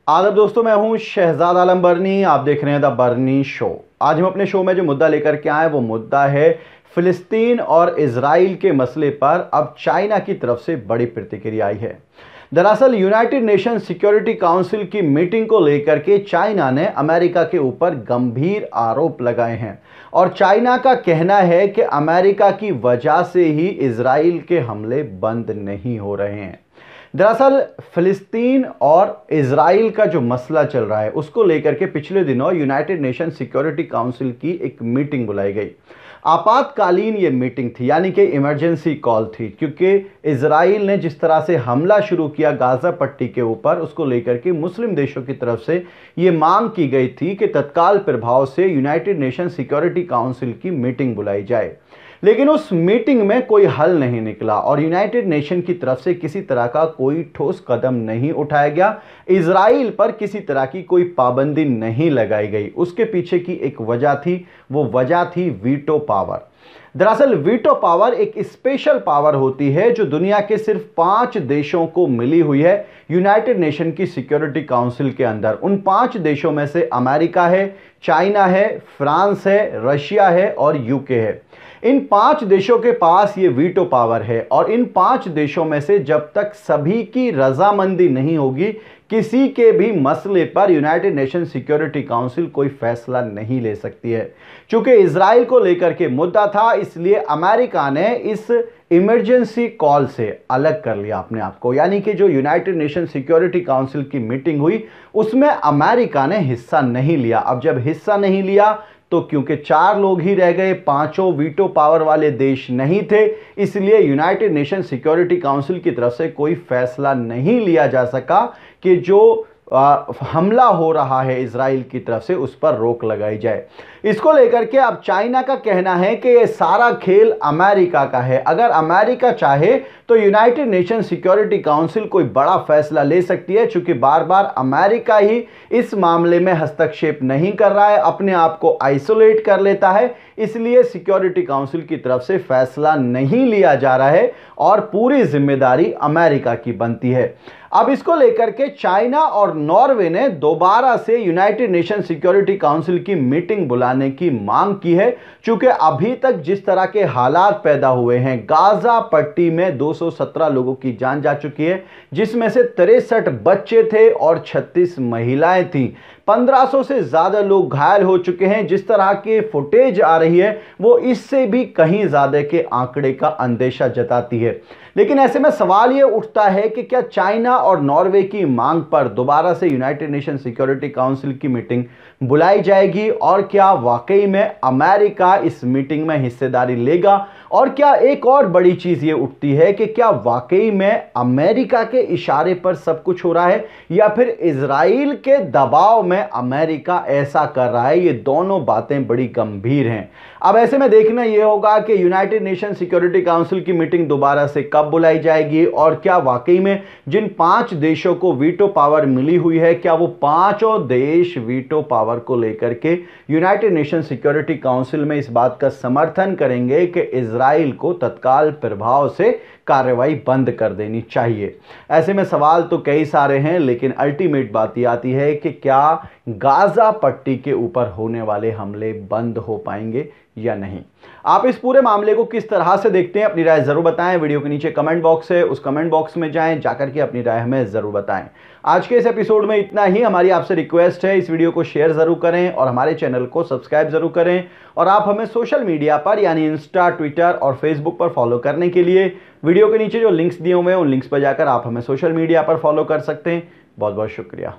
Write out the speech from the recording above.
आदाब दोस्तों, मैं हूं शहजाद आलम बरनी। आप देख रहे हैं द बरनी शो। आज हम अपने शो में जो मुद्दा लेकर के आए वो मुद्दा है फिलिस्तीन और इजराइल के मसले पर अब चाइना की तरफ से बड़ी प्रतिक्रिया आई है। दरअसल यूनाइटेड नेशन सिक्योरिटी काउंसिल की मीटिंग को लेकर के चाइना ने अमेरिका के ऊपर गंभीर आरोप लगाए हैं और चाइना का कहना है कि अमेरिका की वजह से ही इजराइल के हमले बंद नहीं हो रहे हैं। दरअसल फिलिस्तीन और इजराइल का जो मसला चल रहा है उसको लेकर के पिछले दिनों यूनाइटेड नेशन सिक्योरिटी काउंसिल की एक मीटिंग बुलाई गई। आपातकालीन ये मीटिंग थी, यानी कि इमरजेंसी कॉल थी, क्योंकि इजराइल ने जिस तरह से हमला शुरू किया गाजा पट्टी के ऊपर, उसको लेकर के मुस्लिम देशों की तरफ से ये मांग की गई थी कि तत्काल प्रभाव से यूनाइटेड नेशन सिक्योरिटी काउंसिल की मीटिंग बुलाई जाए। लेकिन उस मीटिंग में कोई हल नहीं निकला और यूनाइटेड नेशन की तरफ से किसी तरह का कोई ठोस कदम नहीं उठाया गया। इजराइल पर किसी तरह की कोई पाबंदी नहीं लगाई गई। उसके पीछे की एक वजह थी, वो वजह थी वीटो पावर। दरअसल वीटो पावर एक स्पेशल पावर होती है जो दुनिया के सिर्फ 5 देशों को मिली हुई है यूनाइटेड नेशन की सिक्योरिटी काउंसिल के अंदर। उन 5 देशों में से अमेरिका है, चाइना है, फ्रांस है, रशिया है और यूके है। इन 5 देशों के पास ये वीटो पावर है और इन 5 देशों में से जब तक सभी की रजामंदी नहीं होगी, किसी के भी मसले पर यूनाइटेड नेशन सिक्योरिटी काउंसिल कोई फैसला नहीं ले सकती है। चूंकि इजराइल को लेकर के मुद्दा था, इसलिए अमेरिका ने इस इमरजेंसी कॉल से अलग कर लिया अपने आप को। यानी कि जो यूनाइटेड नेशन सिक्योरिटी काउंसिल की मीटिंग हुई उसमें अमेरिका ने हिस्सा नहीं लिया। अब जब हिस्सा नहीं लिया तो क्योंकि 4 लोग ही रह गए, 5 वीटो पावर वाले देश नहीं थे, इसलिए यूनाइटेड नेशन सिक्योरिटी काउंसिल की तरफ से कोई फैसला नहीं लिया जा सका कि जो हमला हो रहा है इजराइल की तरफ से उस पर रोक लगाई जाए। इसको लेकर के अब चाइना का कहना है कि ये सारा खेल अमेरिका का है। अगर अमेरिका चाहे तो यूनाइटेड नेशन सिक्योरिटी काउंसिल कोई बड़ा फैसला ले सकती है, क्योंकि बार बार अमेरिका ही इस मामले में हस्तक्षेप नहीं कर रहा है, अपने आप को आइसोलेट कर लेता है, इसलिए सिक्योरिटी काउंसिल की तरफ से फैसला नहीं लिया जा रहा है और पूरी जिम्मेदारी अमेरिका की बनती है। अब इसको लेकर के चाइना और नॉर्वे ने दोबारा से यूनाइटेड नेशन सिक्योरिटी काउंसिल की मीटिंग बुलाने की मांग की है, क्योंकि अभी तक जिस तरह के हालात पैदा हुए हैं, गाजा पट्टी में 217 लोगों की जान जा चुकी है, जिसमें से 63 बच्चे थे और 36 महिलाएं थीं। 1500 से ज्यादा लोग घायल हो चुके हैं। जिस तरह की फुटेज आ रही है वो इससे भी कहीं ज्यादा के आंकड़े का अंदेशा जताती है। लेकिन ऐसे में सवाल ये उठता है कि क्या चाइना और नॉर्वे की मांग पर दोबारा से यूनाइटेड नेशन सिक्योरिटी काउंसिल की मीटिंग बुलाई जाएगी और क्या वाकई में अमेरिका इस मीटिंग में हिस्सेदारी लेगा? और क्या एक और बड़ी चीज ये उठती है कि क्या वाकई में अमेरिका के इशारे पर सब कुछ हो रहा है या फिर इजराइल के दबाव में अमेरिका ऐसा कर रहा है? ये दोनों बातें बड़ी गंभीर हैं। अब ऐसे में देखना यह होगा कि यूनाइटेड नेशन सिक्योरिटी काउंसिल की मीटिंग दोबारा से कब बुलाई जाएगी और क्या वाकई में जिन 5 देशों को वीटो पावर मिली हुई है, क्या वो 5 देश वीटो पावर को लेकर के यूनाइटेड नेशन सिक्योरिटी काउंसिल में इस बात का समर्थन करेंगे कि इजराइल को तत्काल प्रभाव से कार्रवाई बंद कर देनी चाहिए? ऐसे में सवाल तो कई सारे हैं, लेकिन अल्टीमेट बात यह आती है कि क्या गाजा पट्टी के ऊपर होने वाले हमले बंद हो पाएंगे या नहीं? आप इस पूरे मामले को किस तरह से देखते हैं? अपनी राय जरूर बताएं। वीडियो के नीचे कमेंट बॉक्स है, उस कमेंट बॉक्स में जाएं, जाकर के अपनी राय हमें जरूर बताएं। आज के इस एपिसोड में इतना ही। हमारी आपसे रिक्वेस्ट है, इस वीडियो को शेयर जरूर करें और हमारे चैनल को सब्सक्राइब जरूर करें। और आप हमें सोशल मीडिया पर यानी इंस्टा, ट्विटर और फेसबुक पर फॉलो करने के लिए वीडियो के नीचे जो लिंक्स दिए हुए हैं उन लिंक्स पर जाकर आप हमें सोशल मीडिया पर फॉलो कर सकते हैं। बहुत बहुत शुक्रिया।